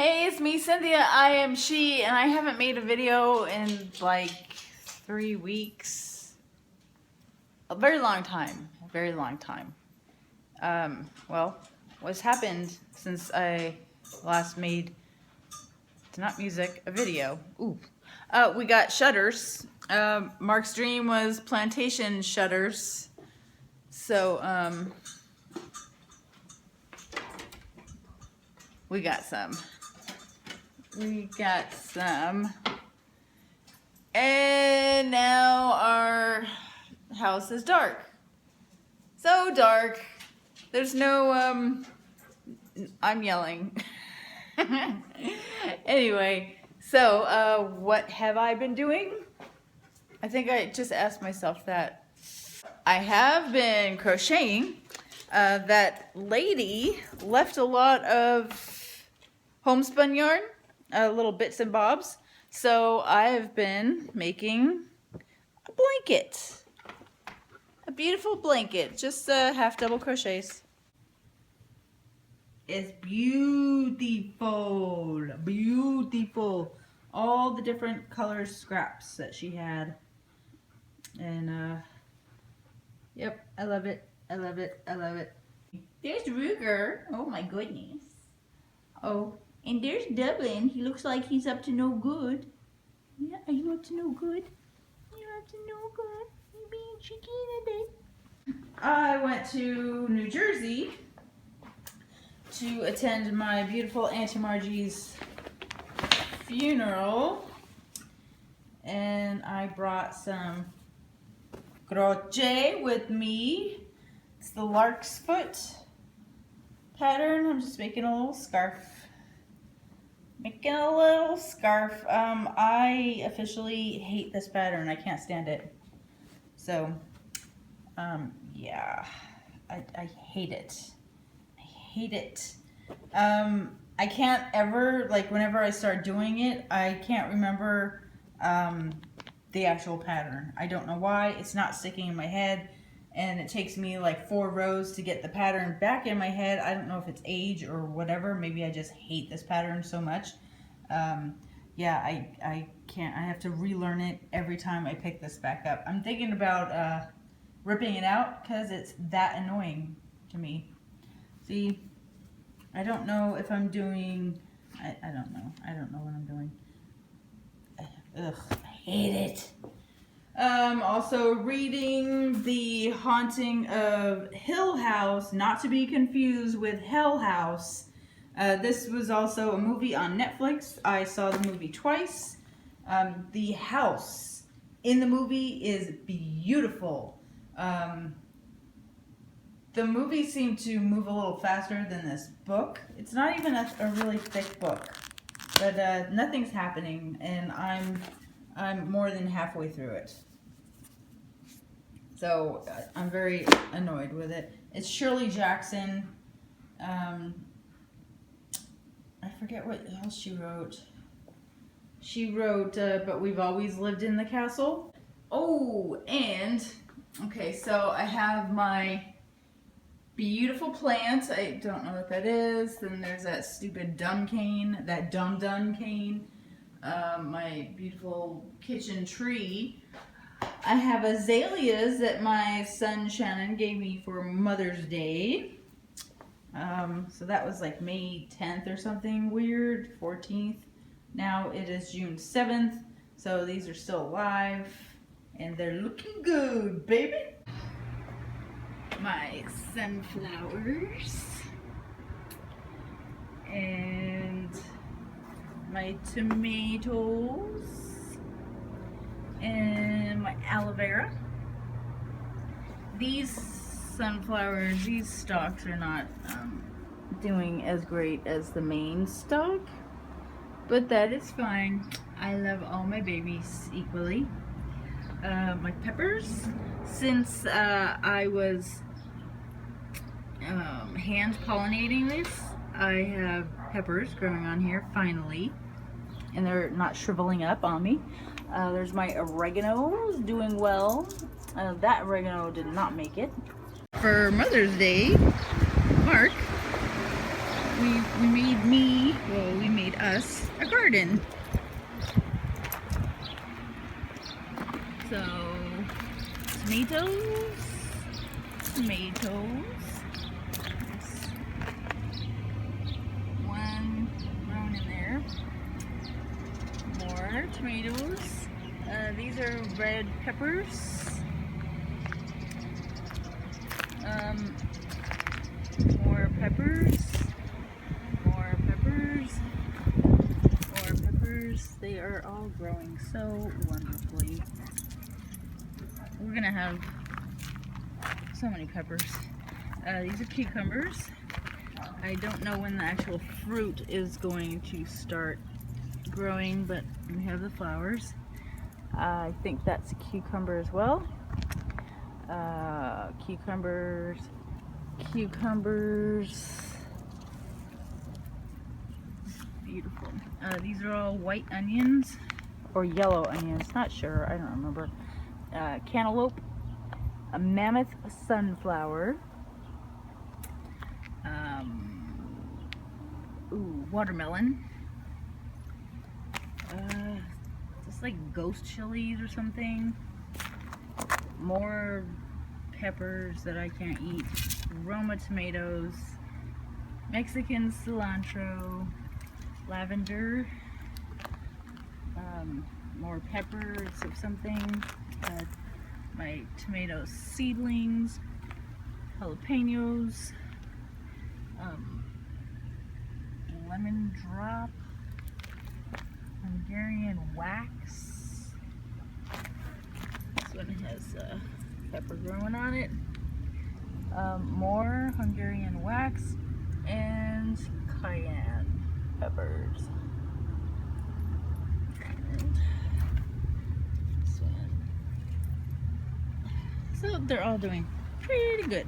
Hey, it's me, Cynthia. I am she, and I haven't made a video in like 3 weeks. A very long time. A very long time. Well, what's happened since I last made, it's not music, a video. Ooh. We got shutters. Mark's dream was plantation shutters. So, we got some. And now our house is dark. So dark. There's no, I'm yelling. Anyway, so what have I been doing? I think I just asked myself that. I have been crocheting. That lady left a lot of homespun yarn. Little bits and bobs. So I've been making a blanket. A beautiful blanket. Just half double crochets. It's beautiful. Beautiful. All the different color scraps that she had. And yep, I love it. I love it. I love it. There's Ruger. Oh my goodness. Oh. And there's Dublin. He looks like he's up to no good. Yeah, are you up to no good? You're up to no good. You're being cheeky today. I went to New Jersey to attend my beautiful Auntie Margie's funeral. And I brought some crochet with me. It's the lark's foot pattern. I'm just making a little scarf. Making a little scarf. I officially hate this pattern. I can't stand it. So, yeah, I hate it. I hate it. I can't ever, like, whenever I start doing it, I can't remember the actual pattern. I don't know why. It's not sticking in my head. And it takes me like 4 rows to get the pattern back in my head. I don't know if it's age or whatever. Maybe I just hate this pattern so much. Yeah, I can't. I have to relearn it every time I pick this back up. I'm thinking about ripping it out because it's that annoying to me. See, I don't know if I'm doing... I don't know. I don't know what I'm doing. Ugh, I hate it. Also reading The Haunting of Hill House, not to be confused with Hell House. This was also a movie on Netflix. I saw the movie twice. The house in the movie is beautiful. The movie seemed to move a little faster than this book. It's not even a really thick book, but nothing's happening, and I'm more than halfway through it. So I'm very annoyed with it. It's Shirley Jackson. I forget what else she wrote. She wrote, But We've Always Lived in the Castle. Oh, and, okay, so I have my beautiful plant. I don't know what that is. Then there's that stupid dumb cane, that dumb cane. My beautiful kitchen tree. I have azaleas that my son Shannon gave me for Mother's Day. So that was like May 10th or something weird, 14th. Now it is June 7th, so these are still alive and they're looking good, baby. My sunflowers and my tomatoes and my aloe vera. These sunflowers, these stalks are not doing as great as the main stalk, but that is fine. I love all my babies equally. My peppers, since I was hand pollinating this, I have peppers growing on here finally, and they're not shriveling up on me. There's my oregano doing well. That oregano did not make it. For Mother's Day, Mark, we made us a garden. So, tomatoes. There's one grown in there. More tomatoes. These are red peppers. More peppers. More peppers. More peppers. They are all growing so wonderfully. We're gonna have so many peppers. These are cucumbers. I don't know when the actual fruit is going to start growing, but we have the flowers. I think that's a cucumber as well. Cucumbers. Beautiful. These are all white onions or yellow onions, not sure, I don't remember. Cantaloupe, a mammoth sunflower, watermelon, just like ghost chilies or something, more peppers that I can't eat, Roma tomatoes, Mexican cilantro, lavender, more peppers of something, my tomato seedlings, jalapenos, lemon drop, Hungarian wax. This one has pepper growing on it. More Hungarian wax and cayenne peppers. And this one. So they're all doing pretty good.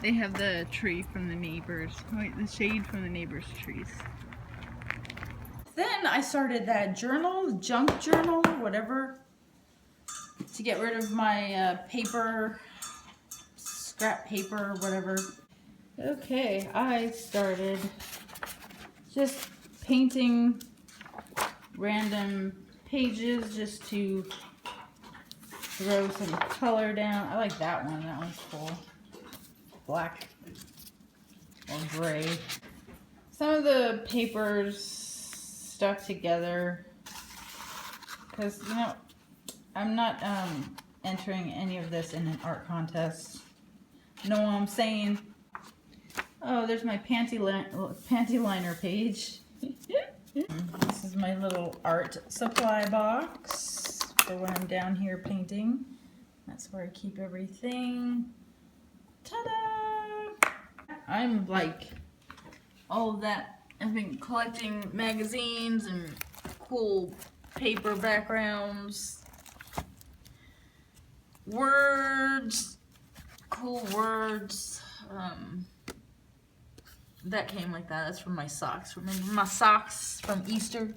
They have the tree from the neighbors, the shade from the neighbors' trees. Then I started that journal, junk journal, whatever, to get rid of my paper, scrap paper, whatever. Okay, I started just painting random pages just to throw some color down. I like that one. That one's cool. Black or gray. Some of the papers stuck together because, you know, I'm not entering any of this in an art contest. Know what I'm saying? Oh, there's my panty liner page. This is my little art supply box for when I'm down here painting. That's where I keep everything. Ta-da! I'm like all of that. I've been collecting magazines and cool paper backgrounds, words, cool words. That came like that. That's from my socks. Remember my socks from Easter?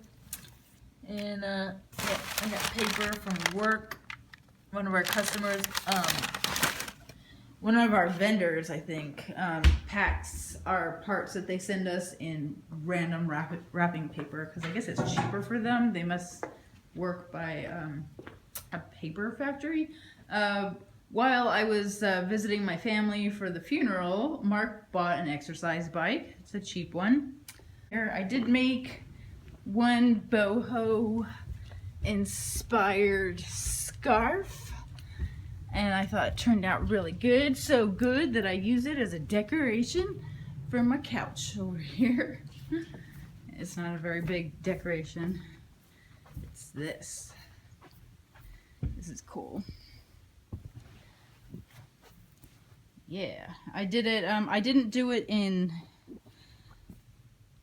And yeah, I got paper from work. One of our customers, one of our vendors, I think, packs our parts that they send us in random wrapping paper because I guess it's cheaper for them. They must work by a paper factory. While I was visiting my family for the funeral, Mark bought an exercise bike. It's a cheap one. Here, I did make one boho inspired scarf. And I thought it turned out really good. So good that I use it as a decoration for my couch over here. It's not a very big decoration. It's this. This is cool. Yeah, I did it. I didn't do it in,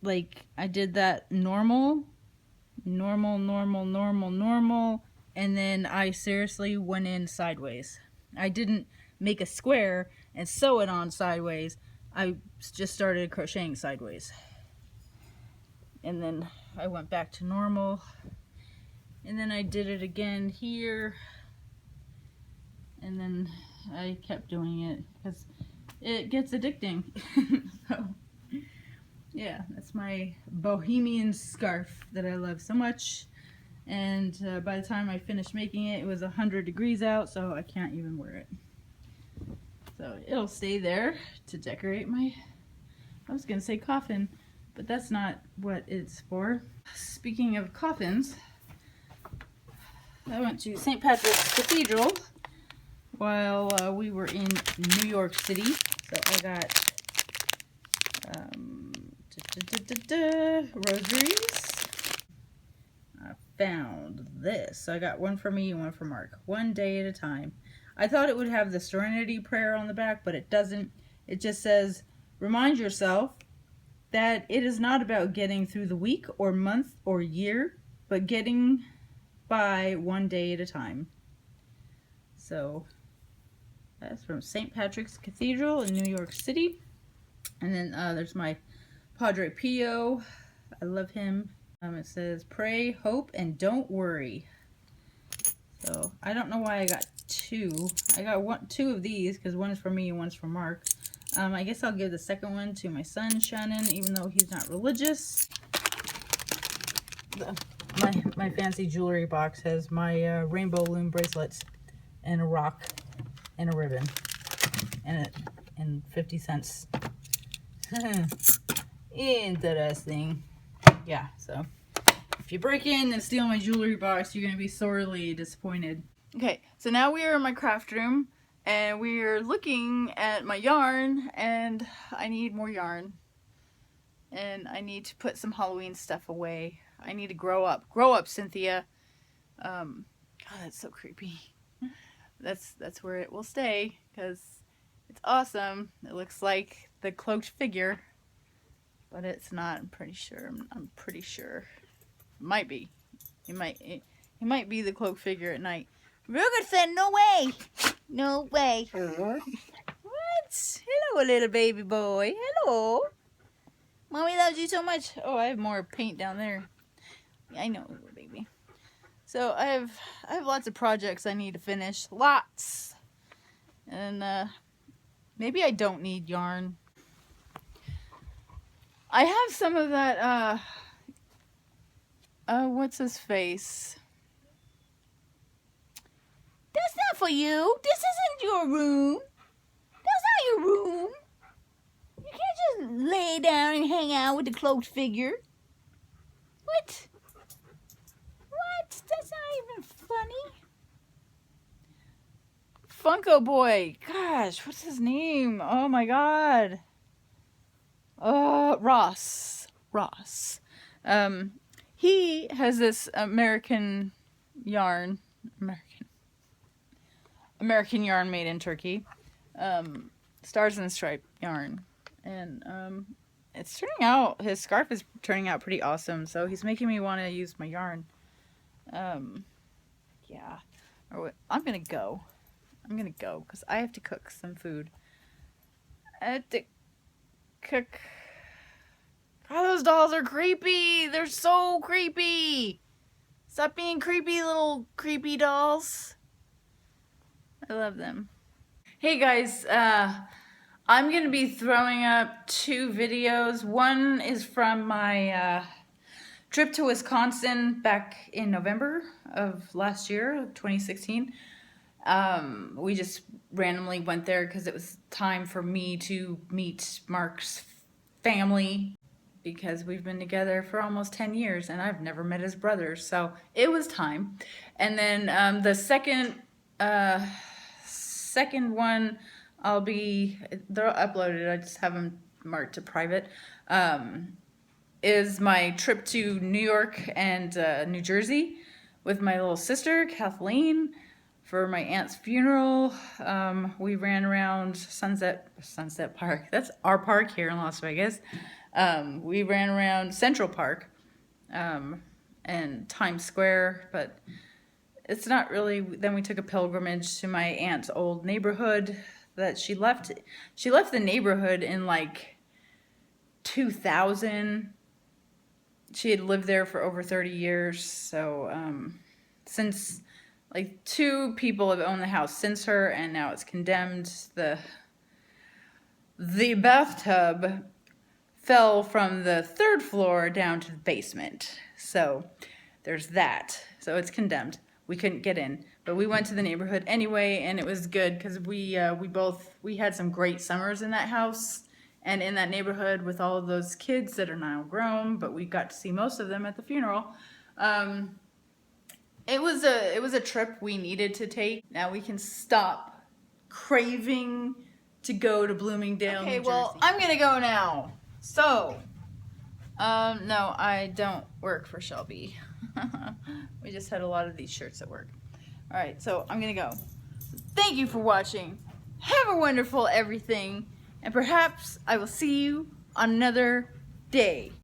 like, I did that normal, and then I seriously went in sideways. I didn't make a square and sew it on sideways. I just started crocheting sideways. And then I went back to normal. And then I did it again here. And then I kept doing it because it gets addicting. So, yeah, that's my bohemian scarf that I love so much. And by the time I finished making it, it was 100 degrees out, so I can't even wear it. So it'll stay there to decorate my, I was gonna say coffin, but that's not what it's for. Speaking of coffins, I went to St. Patrick's Cathedral while we were in New York City. So I got rosaries. I found this. So I got one for me and one for Mark. One day at a time. I thought it would have the Serenity Prayer on the back, but it doesn't. It just says, remind yourself that it is not about getting through the week or month or year, but getting by one day at a time. So that's from St. Patrick's Cathedral in New York City. And then there's my Padre Pio. I love him. It says, pray, hope, and don't worry. So I don't know why I got two. I got two of these because one is for me and one's for Mark. I guess I'll give the second one to my son, Shannon, even though he's not religious. My fancy jewelry box has my rainbow loom bracelets and a rock and a ribbon and 50 cents. Interesting. Yeah, so if you break in and steal my jewelry box, you're going to be sorely disappointed. Okay, so now we are in my craft room, and we are looking at my yarn, and I need more yarn. And I need to put some Halloween stuff away. I need to grow up. Grow up, Cynthia. God, that's so creepy. That's where it will stay, because it's awesome. It looks like the cloaked figure, but it's not. I'm pretty sure. I'm pretty sure. It might be. He might be the cloaked figure at night. Ruger said, no way. No way. What? Hello, little baby boy. Hello. Mommy loves you so much. Oh, I have more paint down there. I know, little baby. So I have lots of projects I need to finish. Lots. And maybe I don't need yarn. I have some of that what's his face? That's not for you. This isn't your room. That's not your room. You can't just lay down and hang out with the cloaked figure. What? What? That's not even funny. Funko Boy. Gosh, what's his name? Oh my god. Ross. He has this American yarn. American yarn made in Turkey. Stars and Stripe yarn. And it's turning out, his scarf is turning out pretty awesome. So he's making me want to use my yarn. Yeah. I'm gonna go because I have to cook some food. I have to cook. God, those dolls are creepy. They're so creepy. Stop being creepy, little creepy dolls. I love them. Hey guys, I'm gonna be throwing up 2 videos. One is from my trip to Wisconsin back in November of last year, 2016. We just randomly went there because it was time for me to meet Mark's family, because we've been together for almost 10 years and I've never met his brothers, so it was time. And then the second one, they're uploaded, I just have them marked to private, is my trip to New York and New Jersey with my little sister, Kathleen, for my aunt's funeral. We ran around Sunset Park. That's our park here in Las Vegas. We ran around Central Park and Times Square, but it's not really. Then we took a pilgrimage to my aunt's old neighborhood that she left. She left the neighborhood in like 2000. She had lived there for over 30 years. So since like 2 people have owned the house since her, and now it's condemned. The bathtub fell from the 3rd floor down to the basement. So there's that. So it's condemned. We couldn't get in, but we went to the neighborhood anyway, and it was good because we had some great summers in that house and in that neighborhood with all of those kids that are now grown, but we got to see most of them at the funeral. It was a trip we needed to take. Now we can stop craving to go to Bloomingdale, New Jersey. Well, I'm gonna go now. So, no, I don't work for Shelby. We just had a lot of these shirts at work. All right, so I'm gonna go. Thank you for watching. Have a wonderful everything, and perhaps I will see you on another day.